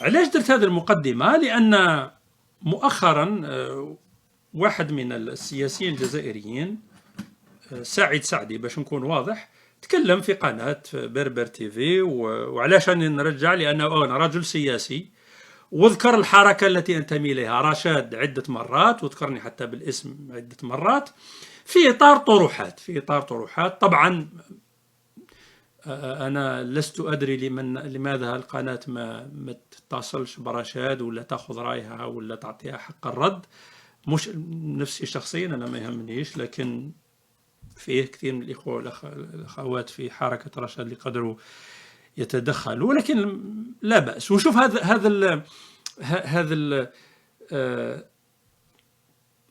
علاش درت هذه المقدمة؟ لأن مؤخرا واحد من السياسيين الجزائريين سعيد سعدي باش نكون واضح تكلم في قناة بربر تي في، وعلاش راني نرجع؟ لأنه أنا رجل سياسي وذكر الحركة التي أنتمي إليها رشاد عدة مرات، وذكرني حتى بالاسم عدة مرات في إطار طروحات. طبعا أنا لست أدري لماذا القناة ما تتصلش برشاد ولا تأخذ رأيها ولا تعطيها حق الرد. مش نفسي شخصيا أنا ما يهمنيش، لكن فيه كثير من الإخوة والأخوات في حركة رشاد اللي قدروا يتدخلوا، ولكن لا بأس. وشوف هذا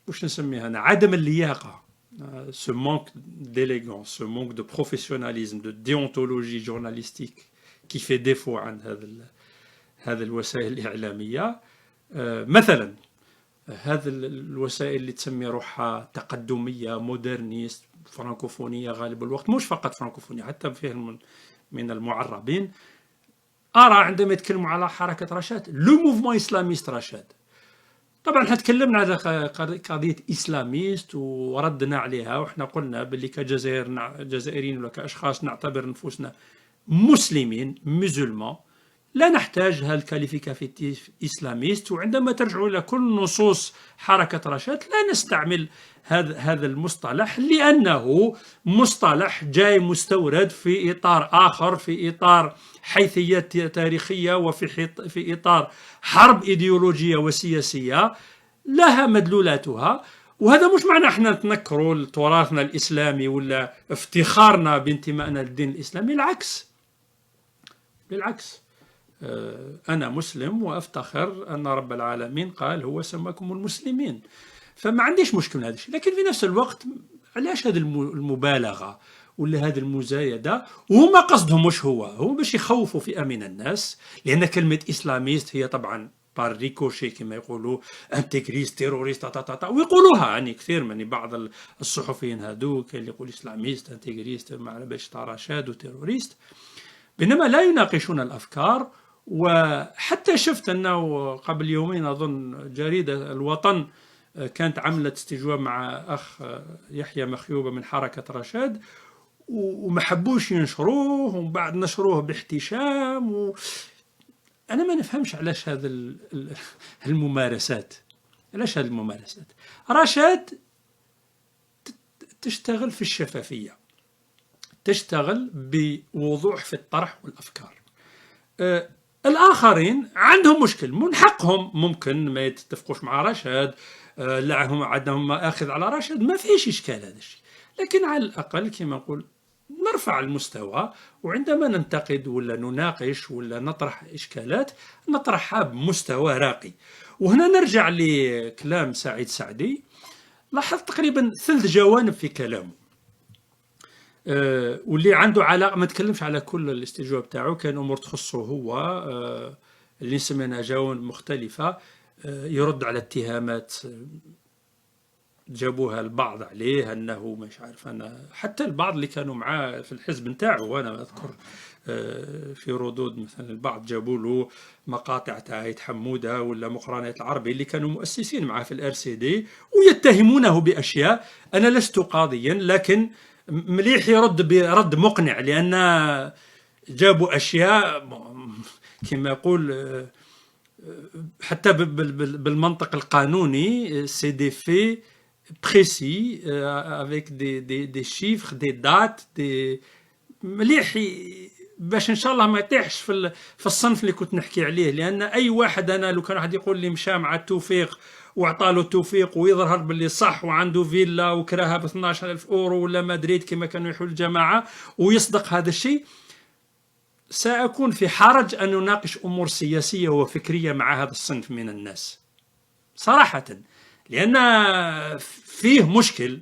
وش نسميها أنا، عدم اللياقة، ce manque d'élégance, ce manque de professionnalisme, de déontologie journalistique qui fait défaut عند هذا الوسائل الإعلامية. مثلا هذا الوسائل اللي تسمي روحها تقدمية مودرنيست فرانكوفونية غالب الوقت، مش فقط فرانكوفونية حتى فيه من المعربين، أرى عندما يتكلموا على حركة رشاد لو موفمون إسلاميست رشاد. طبعا احنا تكلمنا على قضية إسلاميست وردنا عليها، وإحنا قلنا باللي كجزائريين ولا كأشخاص نعتبر نفوسنا مسلمين مسلمان، لا نحتاج هالكاليفيكاتيف إسلاميست. وعندما ترجعوا إلى كل نصوص حركة رشاد لا نستعمل هذا المصطلح، لأنه مصطلح جاي مستورد في إطار آخر، في إطار حيثيات تاريخية، وفي إطار حرب إيديولوجية وسياسية لها مدلولاتها. وهذا مش معنى احنا نتنكروا تراثنا الإسلامي ولا افتخارنا بانتمائنا للدين الإسلامي، بالعكس أنا مسلم وأفتخر أن رب العالمين قال هو سماكم المسلمين، فما عنديش مشكلة هذا الشيء. لكن في نفس الوقت علاش هذه المبالغة ولا هذه المزايدة؟ وهما قصدهم مش هو باش يخوفوا فئة من الناس، لأن كلمة إسلاميست هي طبعا بار ريكوشي كما يقولوا انتغريست تيروريست ويقولوها يعني كثير من بعض الصحفيين هذوك اللي يقول إسلاميست انتغريست مع باش رشاد وتيروريست، بينما لا يناقشون الأفكار. وحتى شفت أنه قبل يومين أظن جريدة الوطن كانت عملت استجواب مع أخ يحيى مخيوبة من حركة رشاد، وما حبوش ينشروه، ومن بعد نشروه باحتشام. أنا ما نفهمش علاش هذا الممارسات. علاش هذه الممارسات؟ رشاد تشتغل في الشفافية، تشتغل بوضوح في الطرح والأفكار. الآخرين عندهم مشكل، من حقهم ممكن ما يتفقوش مع رشاد، لعهم عندهم مآخذ على رشاد، ما فيش إشكال هذا الشيء، لكن على الأقل كما نقول نرفع المستوى، وعندما ننتقد ولا نناقش ولا نطرح إشكالات نطرحها بمستوى راقي. وهنا نرجع لكلام سعيد سعدي، لاحظت تقريبا 3 جوانب في كلامه، واللي عنده علاقة، ما تكلمش على كل الاستجواب تاعو، كان أمور تخصه هو اللي نسميها جوانب مختلفة، يرد على اتهامات جابوها البعض عليه أنه مش عارف، أنا حتى البعض اللي كانوا معاه في الحزب نتاعو، وأنا أذكر في ردود مثلا البعض جابوا له مقاطع تاع عيد حمودة ولا مقرنات العربي اللي كانوا مؤسسين معاه في الار سي دي، ويتهمونه بأشياء. أنا لست قاضيا، لكن مليح يرد برد مقنع، لأن جابوا أشياء كما يقول حتى بالمنطق القانوني سي دي في précis avec des chiffres des dates مليح باش ان شاء الله ما يطيحش في الصنف اللي كنت نحكي عليه. لان اي واحد، انا لو كان واحد يقول لي مشى مع التوفيق وعطاله التوفيق ويظهر باللي صح وعنده فيلا وكراها ب 12,000 اورو ولا مدريد كما كانوا يحول الجماعه ويصدق هذا الشيء، سأكون في حرج أن نناقش أمور سياسية وفكرية مع هذا الصنف من الناس صراحة، لأن فيه مشكل.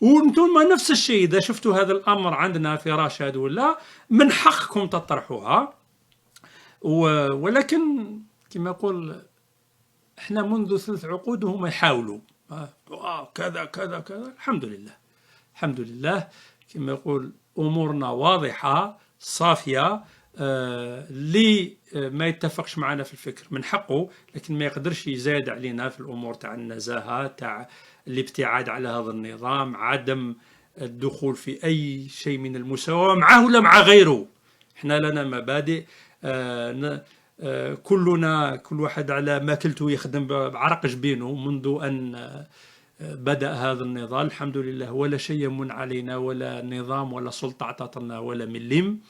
وانتم نفس الشيء إذا شفتوا هذا الأمر عندنا في رشاد ولا من حقكم تطرحوها، ولكن كما يقول احنا منذ 3 عقود وهم يحاولوا كذا كذا كذا. الحمد لله كما يقول أمورنا واضحة صافية، اللي ما يتفقش معنا في الفكر من حقه، لكن ما يقدرش يزايد علينا في الأمور تاع النزاهة، تاع الابتعاد على هذا النظام، عدم الدخول في أي شيء من المساواة معه ولا مع غيره. احنا لنا مبادئ، كلنا كل واحد على ماكلته يخدم بعرق جبينه منذ أن بدأ هذا النضال. الحمد لله ولا شيء يمن علينا، ولا نظام ولا سلطة أعطتنا ولا ملم.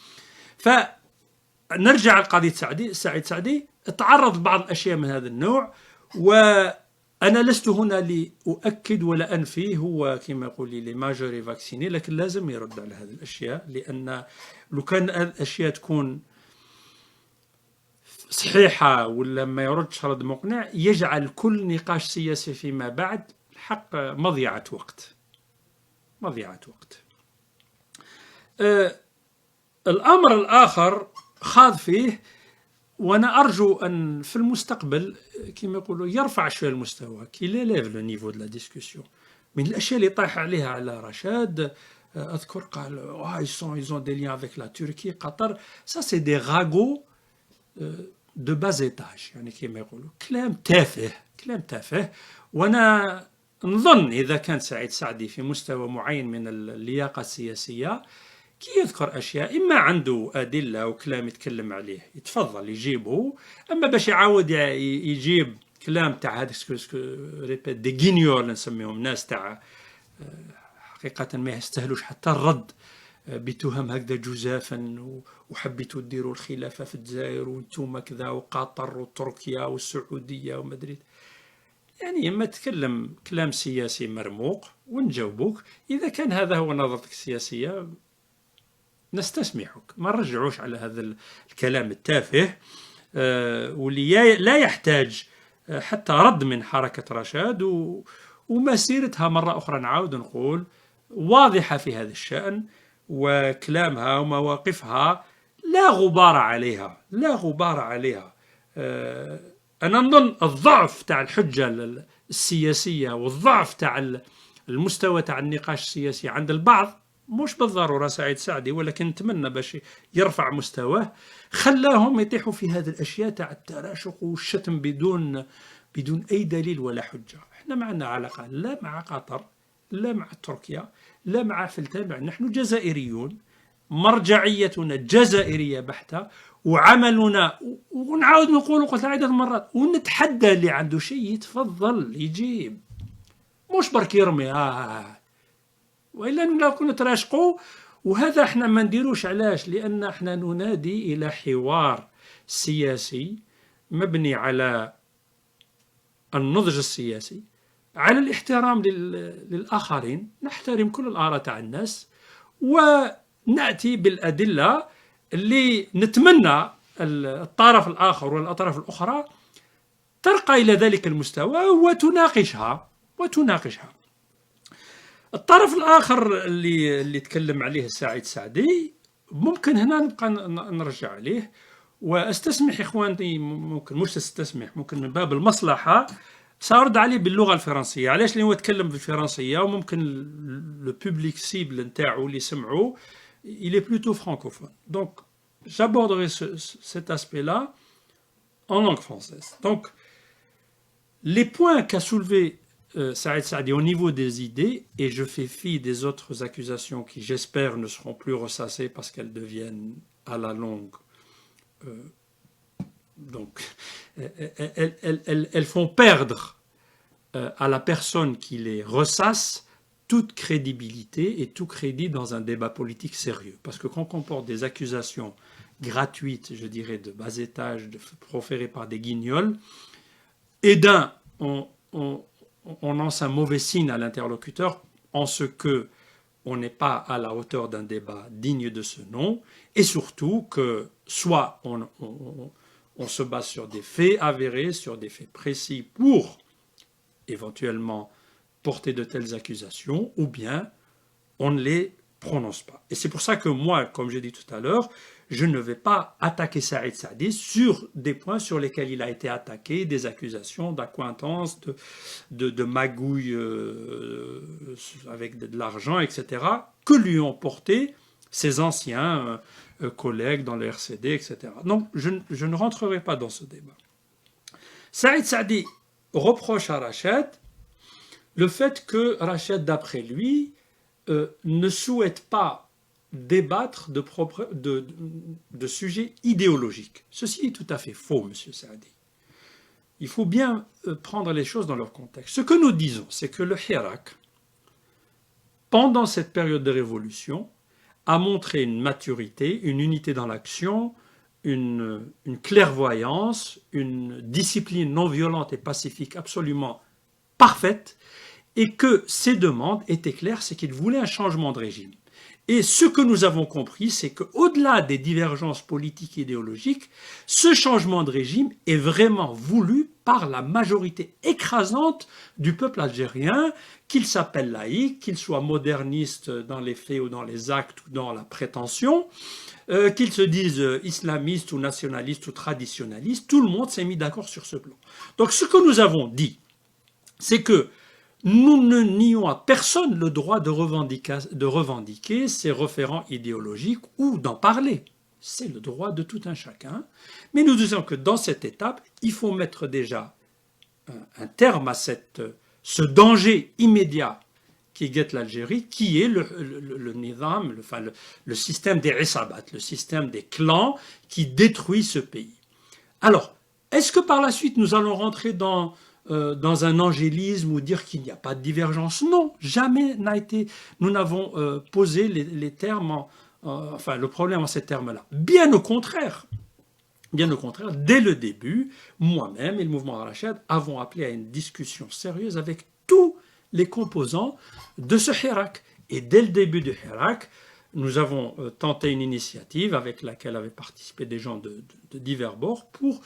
فنرجع لقضية سعيد سعدي، تعرض لبعض الأشياء من هذا النوع، وأنا لست هنا لأؤكد ولا أنفي، هو كما يقول لي ماجوري فاكسيني، لكن لازم يرد على هذه الأشياء، لأن لو كان الأشياء تكون صحيحة ولا ما يردش رد مقنع، يجعل كل نقاش سياسي فيما بعد حق مضيعة وقت. الأمر الآخر خاض فيه، وأنا أرجو أن في المستقبل كما يقولوا يرفع شوية المستوى، كي ليليف لو نيفو دو لا ديسكوسيون. من الأشياء اللي طايح عليها على رشاد، أذكر قال ils ont des liens avec la Turquie قطر. ça c'est des ragots de bas étage، يعني كما يقولوا كلام تافه. وأنا نظن إذا كان سعيد سعدي في مستوى معين من اللياقة السياسية، كي يذكر أشياء إما عنده أدلة وكلام يتكلم عليه يتفضل يجيبه، أما باش يعاود يجيب كلام تاع هذاك ريبيت دي غينيور نسميهم، ناس تاع حقيقة ما يستاهلوش حتى الرد، بتهم هكذا جزافا، وحبيتوا ديروا الخلافة في الجزائر وانتم كذا وقطر وتركيا والسعودية ومدريد. يعني اما تكلم كلام سياسي مرموق ونجاوبوك، إذا كان هذا هو نظرتك السياسية نستسمحك، ما نرجعوش على هذا الكلام التافه واللي لا يحتاج حتى رد من حركة رشاد، ومسيرتها مرة أخرى نعاود نقول واضحة في هذا الشأن، وكلامها ومواقفها لا غبار عليها. أنا نظن الضعف تاع الحجة السياسية والضعف تاع المستوى تاع النقاش السياسي عند البعض، مش بالضرورة سعيد سعدي، ولكن نتمنى باش يرفع مستواه، خلاهم يطيحوا في هذه الأشياء تاع التراشق والشتم بدون أي دليل ولا حجة. احنا ما عندنا علاقة لا مع قطر لا مع تركيا لا مع فلسطين، نحن جزائريون، مرجعيتنا جزائرية بحتة، وعملنا ونعاود نقول قلت عدة مرات، ونتحدى اللي عنده شيء يتفضل يجيب، مش برك يرمي وإلا لو كنا تراشقوا. وهذا احنا ما نديروش، علاش؟ لأن احنا ننادي إلى حوار سياسي مبني على النضج السياسي، على الاحترام للآخرين، نحترم كل الآراء تاع الناس، ونأتي بالأدلة اللي نتمنى الطرف الآخر والأطراف الأخرى ترقى إلى ذلك المستوى وتناقشها. الطرف الآخر اللي تكلم عليه سعيد سعدي، ممكن هنا نبقى نرجع عليه، واستسمح إخواني، ممكن مش تستسمح، ممكن من باب المصلحة سأرد عليه باللغة الفرنسية. علاش؟ لأنه يتكلم بالفرنسية، وممكن لو بوبليك سيبل نتاعو اللي يسمعوا il est plutôt francophone. Donc j'aborderai cet aspect-là en langue française. Donc les points qu'a soulevé Saïd Saadi au niveau des idées, et je fais fi des autres accusations qui, j'espère, ne seront plus ressassées parce qu'elles deviennent à la longue. Donc, elles font perdre à la personne qui les ressasse toute crédibilité et tout crédit dans un débat politique sérieux. Parce que quand on porte des accusations gratuites, je dirais, de bas étage, proférées par des guignols, et d'un, on lance un mauvais signe à l'interlocuteur en ce que on n'est pas à la hauteur d'un débat digne de ce nom, et surtout que soit on se base sur des faits avérés, sur des faits précis pour éventuellement porter de telles accusations, ou bien on ne les prononce pas. Et c'est pour ça que moi, comme j'ai dit tout à l'heure, je ne vais pas attaquer Saïd Saadi sur des points sur lesquels il a été attaqué, des accusations d'accointance, de magouille avec de l'argent, etc., que lui ont porté ces anciens collègues dans le RCD, etc. Donc, je ne rentrerai pas dans ce débat. Saïd Saadi reproche à Rached le fait que Rached, d'après lui, ne souhaite pas débattre de sujets idéologiques. Ceci est tout à fait faux, M. Saadi. Il faut bien prendre les choses dans leur contexte. Ce que nous disons, c'est que le Hirak, pendant cette période de révolution, a montré une maturité, une unité dans l'action, une clairvoyance, une discipline non violente et pacifique absolument parfaite, et que ses demandes étaient claires, c'est qu'il voulait un changement de régime. Et ce que nous avons compris, c'est qu'au-delà des divergences politiques et idéologiques, ce changement de régime est vraiment voulu par la majorité écrasante du peuple algérien, qu'il s'appelle laïque, qu'il soit moderniste dans les faits ou dans les actes ou dans la prétention, qu'il se dise islamiste ou nationaliste ou traditionnaliste, tout le monde s'est mis d'accord sur ce plan. Donc ce que nous avons dit, c'est que nous ne nions à personne le droit de revendiquer ses référents idéologiques ou d'en parler. C'est le droit de tout un chacun. Mais nous disons que dans cette étape, il faut mettre déjà un terme à ce danger immédiat qui guette l'Algérie, qui est le nizam, le système des isabat, le système des clans qui détruit ce pays. Alors, est-ce que par la suite nous allons rentrer dans un angélisme ou dire qu'il n'y a pas de divergence? Non, jamais nous n'avons posé les termes, le problème en ces termes-là. Bien au contraire, dès le début, moi-même et le mouvement Rached avons appelé à une discussion sérieuse avec tous les composants de ce Hirak. Et dès le début du Hirak, nous avons tenté une initiative avec laquelle avaient participé des gens de divers bords pour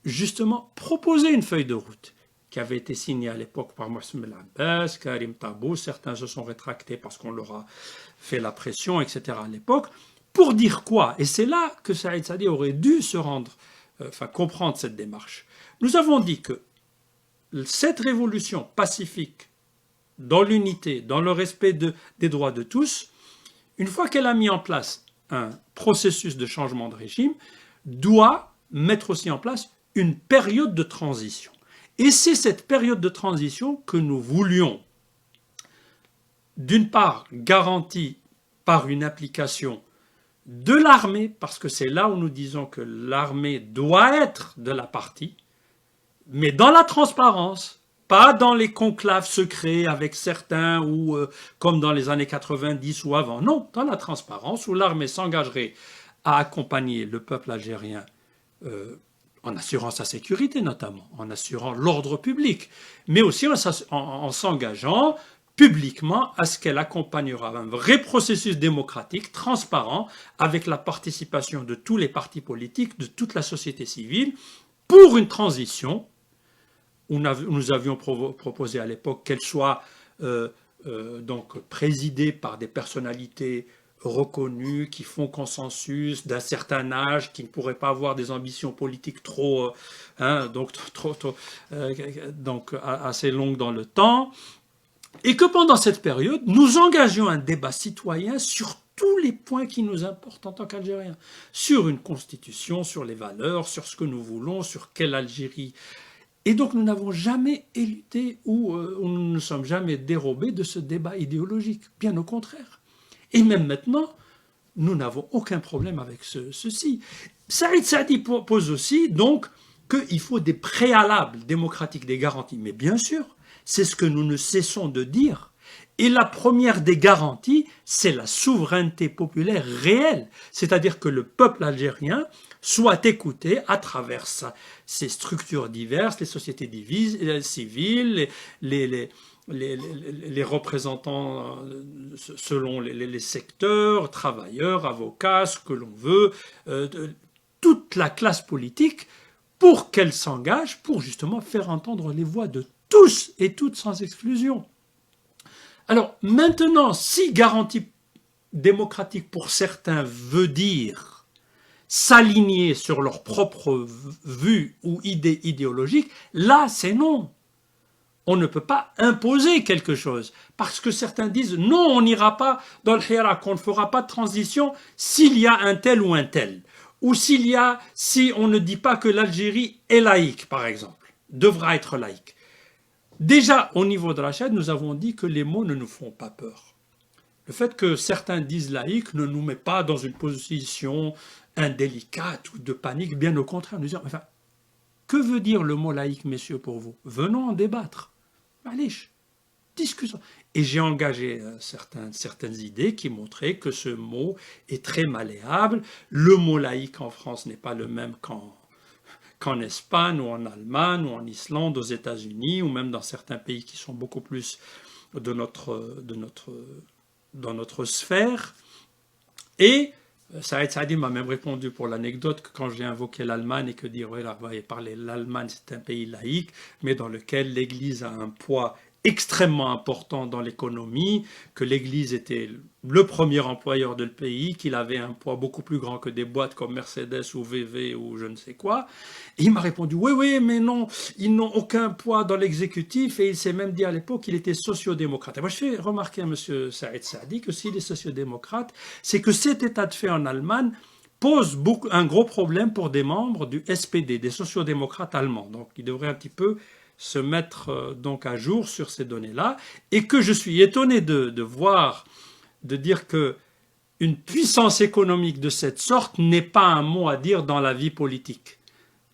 justement proposer une feuille de route qui avait été signée à l'époque par Mohsen Abbas, Karim Tabou, certains se sont rétractés parce qu'on leur a fait la pression, etc. à l'époque, pour dire quoi? Et c'est là que Saïd Saadi aurait dû comprendre cette démarche. Nous avons dit que cette révolution pacifique, dans l'unité, dans le respect des droits de tous, une fois qu'elle a mis en place un processus de changement de régime, doit mettre aussi en place une période de transition. Et c'est cette période de transition que nous voulions, d'une part, garantie par une application de l'armée, parce que c'est là où nous disons que l'armée doit être de la partie, mais dans la transparence, pas dans les conclaves secrets avec certains ou comme dans les années 90 ou avant. Non, dans la transparence où l'armée s'engagerait à accompagner le peuple algérien en assurant sa sécurité notamment, en assurant l'ordre public, mais aussi en s'engageant publiquement à ce qu'elle accompagnera un vrai processus démocratique, transparent, avec la participation de tous les partis politiques, de toute la société civile, pour une transition où nous avions proposé à l'époque qu'elle soit donc présidée par des personnalités reconnues, qui font consensus, d'un certain âge, qui ne pourraient pas avoir des ambitions politiques donc assez longues dans le temps, et que pendant cette période, nous engagions un débat citoyen sur tous les points qui nous importent en tant qu'Algériens, sur une constitution, sur les valeurs, sur ce que nous voulons, sur quelle Algérie. Et donc nous n'avons jamais éludé ou nous ne nous sommes jamais dérobés de ce débat idéologique, bien au contraire. Et même maintenant, nous n'avons aucun problème avec ceci. Saïd Saadi pose aussi donc qu'il faut des préalables démocratiques, des garanties. Mais bien sûr, c'est ce que nous ne cessons de dire. Et la première des garanties, c'est la souveraineté populaire réelle. C'est-à-dire que le peuple algérien soit écouté à travers ses structures diverses, les sociétés civiles, les représentants selon les secteurs, travailleurs, avocats, ce que l'on veut, toute la classe politique, pour qu'elle s'engage, pour justement faire entendre les voix de tous et toutes sans exclusion. Alors maintenant, si garantie démocratique pour certains veut dire s'aligner sur leur propre vue ou idée idéologique, là c'est non. On ne peut pas imposer quelque chose. Parce que certains disent, non, on n'ira pas dans le Hirak, on ne fera pas de transition s'il y a un tel ou un tel. Ou si on ne dit pas que l'Algérie est laïque, par exemple, devra être laïque. Déjà, au niveau de la chaîne, nous avons dit que les mots ne nous font pas peur. Le fait que certains disent laïque ne nous met pas dans une position indélicate ou de panique, bien au contraire, nous disons, enfin, que veut dire le mot laïque, messieurs, pour vous? Venons en débattre. Allez, discutons. Et j'ai engagé certaines idées qui montraient que ce mot est très malléable. Le mot laïque en France n'est pas le même qu'en Espagne ou en Allemagne ou en Islande, aux États-Unis ou même dans certains pays qui sont beaucoup plus dans notre sphère. Et Saïd Saadi m'a même répondu pour l'anecdote que quand j'ai invoqué l'Allemagne et que dire, oui, là, parler l'Allemagne, c'est un pays laïque, mais dans lequel l'Église a un poids extrêmement important dans l'économie, que l'Église était le premier employeur de le pays, qu'il avait un poids beaucoup plus grand que des boîtes comme Mercedes ou VV ou je ne sais quoi. Et il m'a répondu, oui, mais non, ils n'ont aucun poids dans l'exécutif, et il s'est même dit à l'époque qu'il était sociodémocrate. Et moi, je fais remarquer à M. Saïd Saadi que s'il est sociodémocrate, c'est que cet état de fait en Allemagne pose un gros problème pour des membres du SPD, des sociodémocrates allemands. Donc, il devrait un petit peu se mettre donc à jour sur ces données-là, et que je suis étonné de voir, de dire que une puissance économique de cette sorte n'est pas un mot à dire dans la vie politique.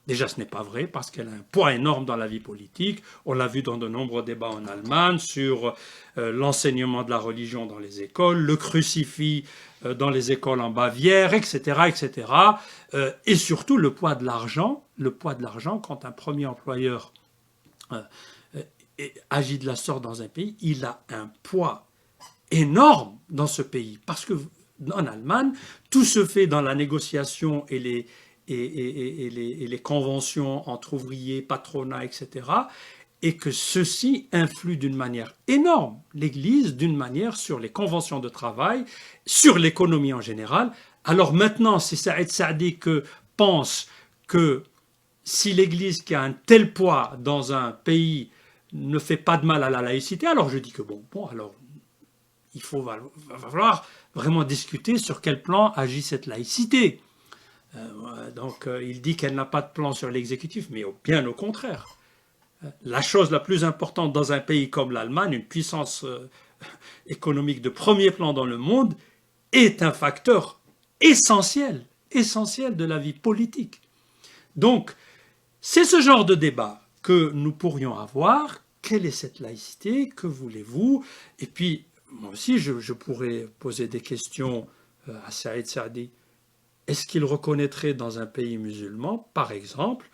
Déjà, ce n'est pas vrai, parce qu'elle a un poids énorme dans la vie politique. On l'a vu dans de nombreux débats en Allemagne sur l'enseignement de la religion dans les écoles, le crucifix dans les écoles en Bavière, etc., etc. Et surtout le poids de l'argent quand un premier employeur agit de la sorte dans un pays, il a un poids énorme dans ce pays. Parce que en Allemagne, tout se fait dans la négociation et les conventions entre ouvriers, patronat, etc. Et que ceci influe d'une manière énorme l'Église, d'une manière sur les conventions de travail, sur l'économie en général. Alors maintenant, c'est Saïd Saadi que pense que si l'Église qui a un tel poids dans un pays ne fait pas de mal à la laïcité, alors je dis que alors il va falloir vraiment discuter sur quel plan agit cette laïcité. Il dit qu'elle n'a pas de plan sur l'exécutif, mais bien au contraire. La chose la plus importante dans un pays comme l'Allemagne, une puissance économique de premier plan dans le monde, est un facteur essentiel de la vie politique. Donc, c'est ce genre de débat que nous pourrions avoir. Quelle est cette laïcité? Que voulez-vous? Et puis, moi aussi, je pourrais poser des questions à Saïd Saadi. Est-ce qu'il reconnaîtrait dans un pays musulman, par exemple,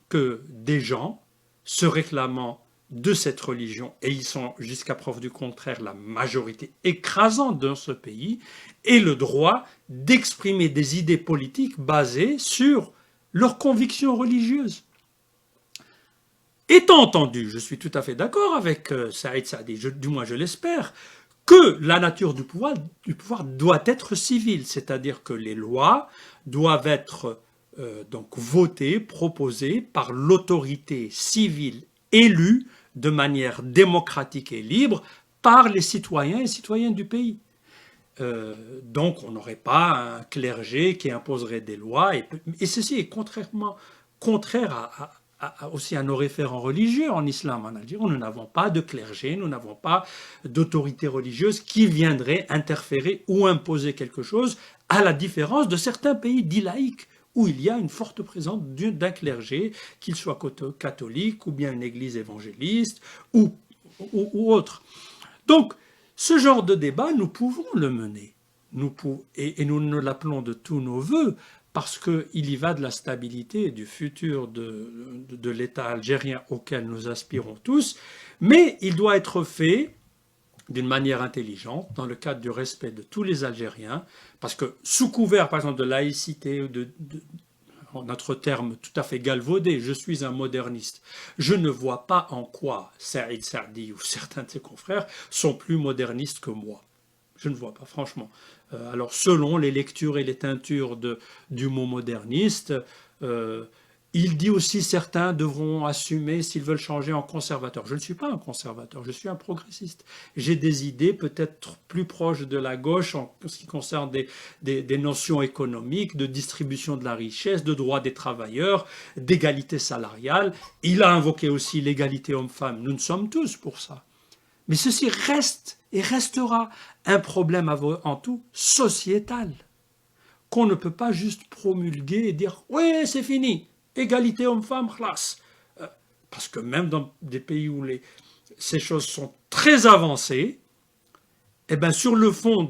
que des gens se réclamant de cette religion, et ils sont jusqu'à preuve du contraire la majorité écrasante dans ce pays, aient le droit d'exprimer des idées politiques basées sur leurs convictions religieuses? Étant entendu, je suis tout à fait d'accord avec Saïd Saadi, du moins je l'espère, que la nature du pouvoir doit être civile, c'est-à-dire que les lois doivent être donc votées, proposées par l'autorité civile élue de manière démocratique et libre par les citoyens et citoyennes du pays. Donc on n'aurait pas un clergé qui imposerait des lois, et ceci est contraire aussi à nos référents religieux en islam en Algérie. Nous n'avons pas de clergé, nous n'avons pas d'autorité religieuse qui viendrait interférer ou imposer quelque chose, à la différence de certains pays dits laïques, où il y a une forte présence d'un clergé, qu'il soit catholique ou bien une église évangéliste ou autre. Donc, ce genre de débat, nous pouvons le mener. Et nous l'appelons de tous nos voeux, parce qu'il y va de la stabilité et du futur de l'État algérien auquel nous aspirons tous, mais il doit être fait d'une manière intelligente, dans le cadre du respect de tous les Algériens, parce que sous couvert, par exemple, de laïcité, notre terme tout à fait galvaudé, je suis un moderniste, je ne vois pas en quoi Saïd Saadi ou certains de ses confrères sont plus modernistes que moi. Je ne vois pas, franchement. Alors, selon les lectures et les teintures du mot moderniste, Il dit aussi certains devront assumer s'ils veulent changer en conservateur. Je ne suis pas un conservateur, je suis un progressiste. J'ai des idées peut-être plus proches de la gauche en ce qui concerne des notions économiques, de distribution de la richesse, de droits des travailleurs, d'égalité salariale. Il a invoqué aussi l'égalité homme-femme. Nous ne sommes tous pour ça. Mais ceci reste et restera un problème avant tout sociétal, qu'on ne peut pas juste promulguer et dire « oui, c'est fini ». Égalité homme-femme, classe. Parce que même dans des pays où ces choses sont très avancées, eh ben sur le fond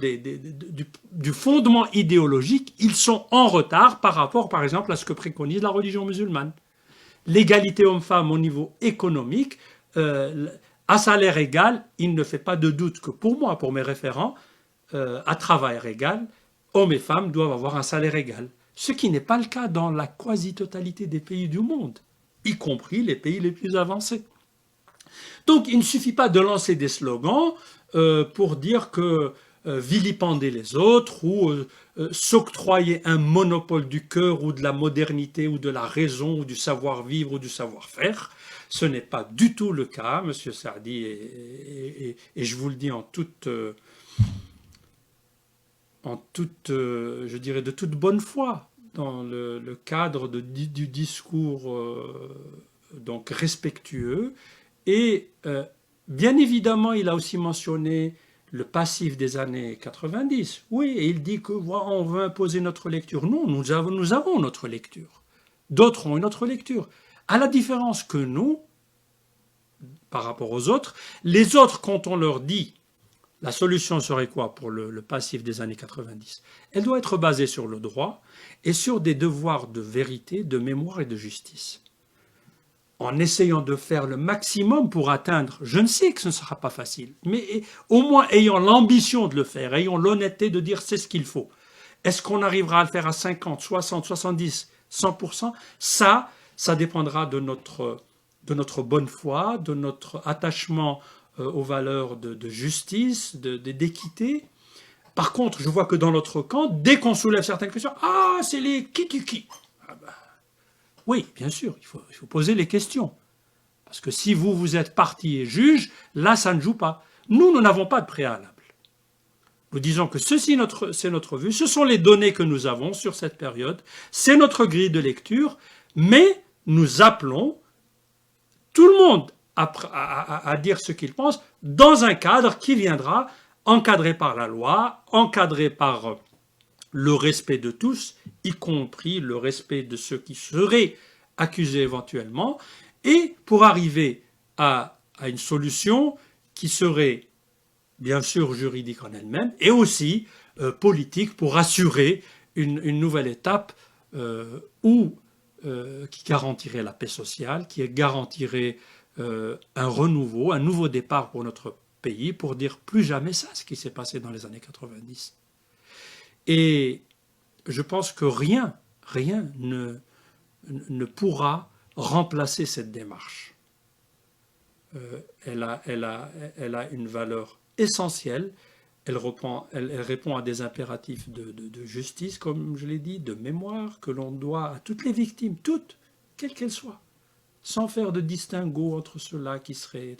du fondement idéologique, ils sont en retard par rapport, par exemple, à ce que préconise la religion musulmane. L'égalité homme-femme au niveau économique, à salaire égal, il ne fait pas de doute que pour moi, pour mes référents, à travail égal, hommes et femmes doivent avoir un salaire égal. Ce qui n'est pas le cas dans la quasi-totalité des pays du monde, y compris les pays les plus avancés. Donc il ne suffit pas de lancer des slogans pour dire que vilipender les autres ou s'octroyer un monopole du cœur ou de la modernité ou de la raison ou du savoir-vivre ou du savoir-faire. Ce n'est pas du tout le cas, Monsieur Saadi, et je vous le dis je dirais, de toute bonne foi, dans le cadre du discours donc respectueux. Et bien évidemment, il a aussi mentionné le passif des années 90. Oui, et il dit qu'on veut imposer notre lecture. Non, nous avons notre lecture. D'autres ont une autre lecture. À la différence que nous, par rapport aux autres, les autres, quand on leur dit la solution serait quoi pour le passif des années 90? Elle doit être basée sur le droit et sur des devoirs de vérité, de mémoire et de justice. En essayant de faire le maximum pour atteindre, je ne sais que ce ne sera pas facile, mais au moins ayant l'ambition de le faire, ayant l'honnêteté de dire c'est ce qu'il faut. Est-ce qu'on arrivera à le faire à 50, 60, 70, 100%? Ça dépendra de notre bonne foi, de notre attachement aux valeurs de justice, d'équité. Par contre, je vois que dans notre camp, dès qu'on soulève certaines questions, ah, c'est les qui. Ah ben, oui, bien sûr, il faut poser les questions. Parce que si vous êtes partie et juge, là, ça ne joue pas. Nous n'avons pas de préalable. Nous disons que c'est notre vue, ce sont les données que nous avons sur cette période, c'est notre grille de lecture, mais nous appelons tout le monde à dire ce qu'il pense dans un cadre qui viendra encadré par la loi, encadré par le respect de tous, y compris le respect de ceux qui seraient accusés éventuellement, et pour arriver à une solution qui serait bien sûr juridique en elle-même, et aussi politique pour assurer une nouvelle étape qui garantirait la paix sociale, qui garantirait un renouveau, un nouveau départ pour notre pays, pour dire plus jamais ça, ce qui s'est passé dans les années 90. Et je pense que rien ne pourra remplacer cette démarche. Elle a une valeur essentielle. Elle répond à des impératifs de justice, comme je l'ai dit, de mémoire, que l'on doit à toutes les victimes, toutes, quelles qu'elles soient, sans faire de distinguo entre ceux-là qui seraient...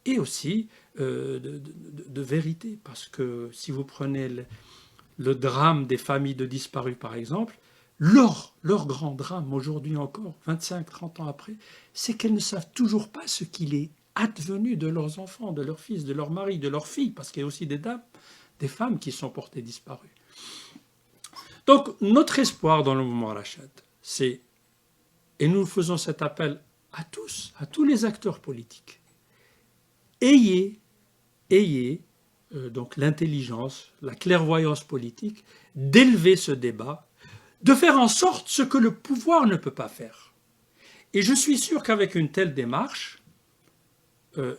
Et aussi de vérité, parce que si vous prenez le drame des familles de disparus, par exemple, leur grand drame, aujourd'hui encore, 25-30 ans après, c'est qu'elles ne savent toujours pas ce qu'il est advenu de leurs enfants, de leurs fils, de leurs maris, de leurs filles, parce qu'il y a aussi des femmes qui sont portées disparues. Donc, notre espoir dans le mouvement Rachad, c'est, et nous faisons cet appel à tous les acteurs politiques, ayez donc l'intelligence, la clairvoyance politique, d'élever ce débat, de faire en sorte ce que le pouvoir ne peut pas faire. Et je suis sûr qu'avec une telle démarche,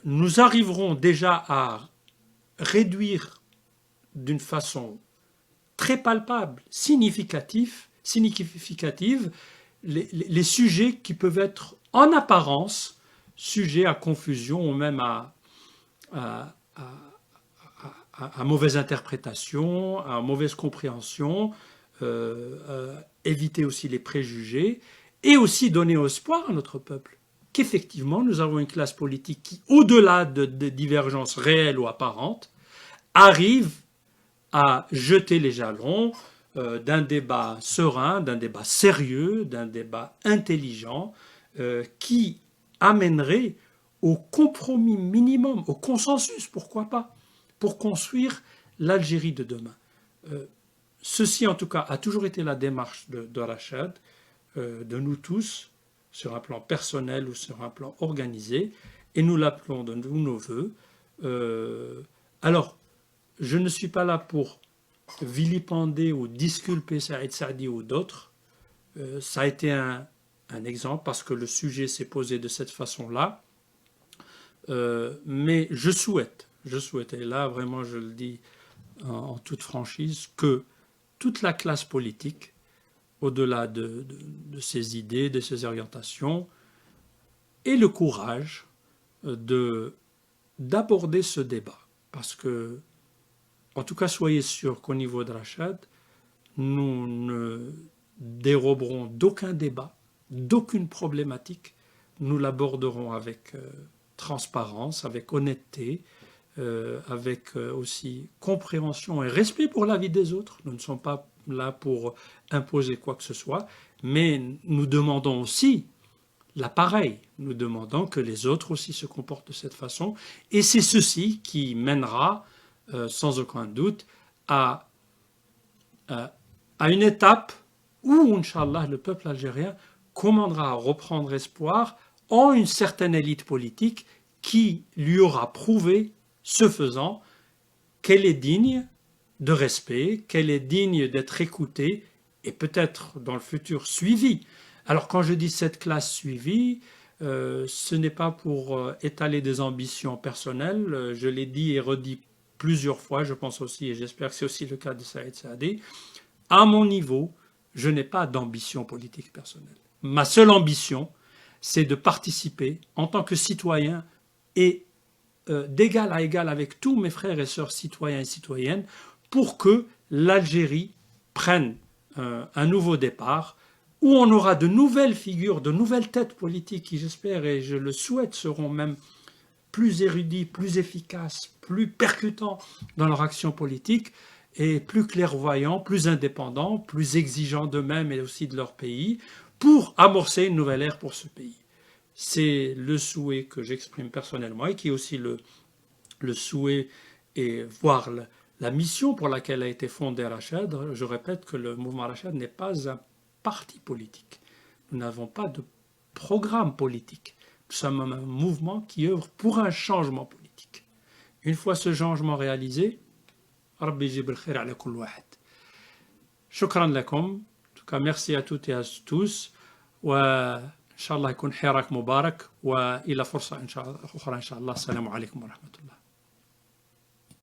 nous arriverons déjà à réduire d'une façon très palpable, significative, les sujets qui peuvent être en apparence sujets à confusion ou même à mauvaise interprétation, à mauvaise compréhension, éviter aussi les préjugés et aussi donner espoir à notre peuple qu'effectivement nous avons une classe politique qui, au-delà de divergences réelles ou apparentes, arrive à jeter les jalons d'un débat serein, d'un débat sérieux, d'un débat intelligent qui amènerait au compromis minimum, au consensus, pourquoi pas, pour construire l'Algérie de demain. Ceci, en tout cas, a toujours été la démarche de Rachad, de nous tous, sur un plan personnel ou sur un plan organisé, et nous l'appelons de nos voeux. Alors, je ne suis pas là pour vilipender ou disculper Saïd Saadi ou d'autres. Ça a été un exemple parce que le sujet s'est posé de cette façon-là. Mais je souhaite, et là vraiment je le dis en toute franchise, que toute la classe politique, au-delà de ses idées, de ses orientations, ait le courage d'aborder ce débat. Parce que, en tout cas, soyez sûrs qu'au niveau de Rachad, nous ne déroberons d'aucun débat, d'aucune problématique. Nous l'aborderons avec transparence, avec honnêteté, avec aussi compréhension et respect pour la vie des autres. Nous ne sommes pas là pour imposer quoi que ce soit, mais nous demandons aussi l'appareil. Nous demandons que les autres aussi se comportent de cette façon. Et c'est ceci qui mènera, sans aucun doute, à une étape où, Inch'Allah, le peuple algérien commandera à reprendre espoir en une certaine élite politique qui lui aura prouvé, ce faisant, qu'elle est digne de respect, qu'elle est digne d'être écoutée et peut-être dans le futur suivie. Alors quand je dis cette classe suivie, ce n'est pas pour étaler des ambitions personnelles, je l'ai dit et redit plusieurs fois, je pense aussi, et j'espère que c'est aussi le cas de Saïd Saadi, à mon niveau, je n'ai pas d'ambition politique personnelle. Ma seule ambition, c'est de participer en tant que citoyen et d'égal à égal avec tous mes frères et sœurs citoyens et citoyennes pour que l'Algérie prenne un nouveau départ où on aura de nouvelles figures, de nouvelles têtes politiques qui, j'espère et je le souhaite, seront même plus érudits, plus efficaces, plus percutants dans leur action politique et plus clairvoyants, plus indépendants, plus exigeants d'eux-mêmes et aussi de leur pays pour amorcer une nouvelle ère pour ce pays. C'est le souhait que j'exprime personnellement et qui est aussi le souhait et voire la mission pour laquelle a été fondé Rachad. Je répète que le mouvement Rachad n'est pas un parti politique. Nous n'avons pas de programme politique. Nous sommes un mouvement qui œuvre pour un changement politique. Une fois ce changement réalisé, Rabbi yjib al-khair ala kull wahid. Shukran lakum. En tout cas, merci à toutes et à tous. وإن شاء الله يكون حراك مبارك وإلى فرصة إن شاء الله أخرى إن شاء الله السلام عليكم ورحمة الله